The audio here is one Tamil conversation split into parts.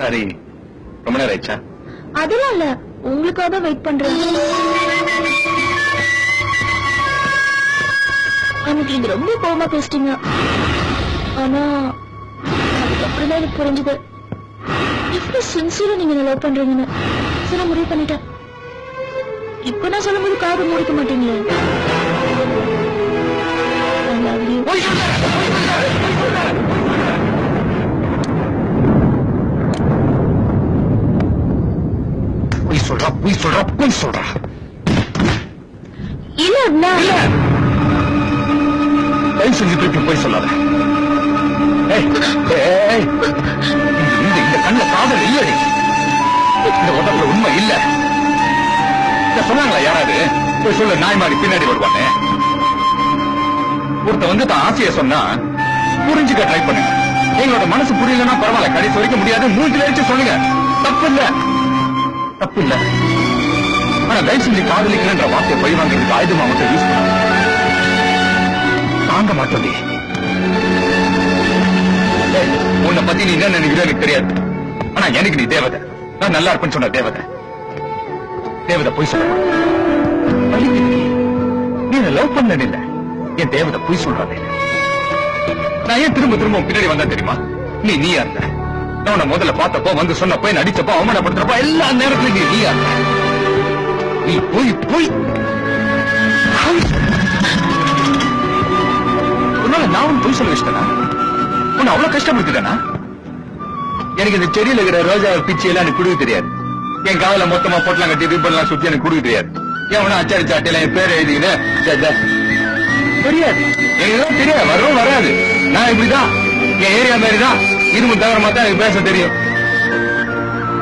சாரி, ரொம்ப நேரம் ஆயிடுச்சா? அதெல்லாம் இல்ல, உங்களுக்காக தான் வெயிட் பண்றேன். அன்னைக்கு நீங்க ரொம்ப கோவமா பேசிட்டீங்க. ஆனா அதுக்கப்புறம் தான் எனக்கு புரிஞ்சுது எவ்வளவு சின்சியரா நீங்க லவ் பண்றீங்கன்னு. சரி, நான் முடிவு பண்ணிட்டேன். இப்ப நான் சொல்லும்போது காது முடிக்க மாட்டீங்களே. I love you. பொய் சொல்றா. இல்ல தயவு செஞ்சு திருப்பி போய் சொல்லாத. இந்த கண்ணுல காதல் இல்லடி, இந்த உடம்புல உண்மை இல்ல. சொன்னாங்களா யாராவது? போய் சொல்ல, நாய் மாறி பின்னாடி வருவாங்க. ஒருத்த வந்து தான் ஆசைய சொன்னா புரிஞ்சுக்க ட்ரை பண்ணுங்க. எங்களோட மனசு புரியலன்னா பரவாயில்ல, கடைசி வரைக்கும் முடியாது, மூஞ்சில வச்சு சொல்லுங்க. தப்பு இல்ல, தப்பு இல்ல. ஆனா தயவு செஞ்சு காதலிக்கிறன்ற வார்த்தையை பழி வாங்குறதுக்கு ஆயுதமா மட்டும் யூஸ் பண்ண தாங்க மாட்டோம். உன்னை பத்தி நீ என்ன நினைக்கிறோ எனக்கு தெரியாது. ஆனா எனக்கு நீ தேவதை. நான் நல்லா இருப்பேன்னு சொன்ன தேவதை. தேவதை போய் சொல்ல நீ லவ் பண்ண இல்ல, என் தேவதை போய் சொல்றாங்க. நான் ஏன் திரும்ப திரும்ப பின்னாடி வந்தா தெரியுமா? நீயா இருந்த. நான் உன்னை முதல்ல பார்த்தப்போ, வந்து சொன்னப்போ, நடிச்சப்போ, அவமானப்படுத்துறப்போ எல்லா நேரத்திலும் நீயா இருந்த. நீ போய் உன்னால நான் போய் சொல்ல வச்சிட்டேனா? உன்னை அவ்வளவு கஷ்டப்படுத்துட்டேனா? எனக்கு இந்த செடியில இருக்கிற ரோஜா பிச்சு எல்லாம் எனக்கு குடுக்க தெரியாது. என் காவல மொத்தமா போட்டலாம் கட்டி ரிப்பன்லாம் சுத்தி எனக்கு குடுக்க தெரியாது. ஏன் அச்சாரி சாட்டையில என் பேர் எழுதிக்கின்னு தெரியாது. எனக்கு தெரியாது, வரவும் வராது. நான் இப்படிதான், என் ஏரியா மாதிரிதான், இரும்பு தவிர தான் எனக்கு பேச தெரியும்.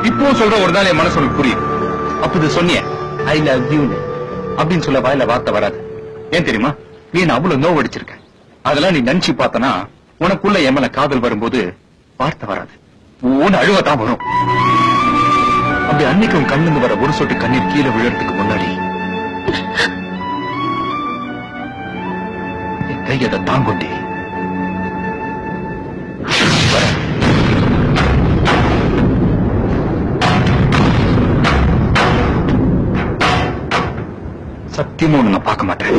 இப்போ சொல்ற ஒரு நாள் என் மனசு உனக்கு புரியும். அப்ப சொன்னிய ஐ லவ் யூ அப்படின்னு சொல்ல வாயில வார்த்தை வராது. ஏன் தெரியுமா? நீ என்ன அவ்வளவு நோவு அடிச்சிருக்க. அதெல்லாம் நீ நினைச்சு பார்த்தனா உனக்குள்ள என் மேல காதல் வரும்போது வார்த்தை வராது, உன் அழுவத்தான் வரும். அப்படி அன்னைக்கு உன் கண்ணுந்து வர ஒரு சொட்டு கண்ணீர் கீழே விழுறதுக்கு முன்னாடி என் கையதை தாங்கொண்டி சத்தியமா உன்னை நான் பார்க்க மாட்டேன்.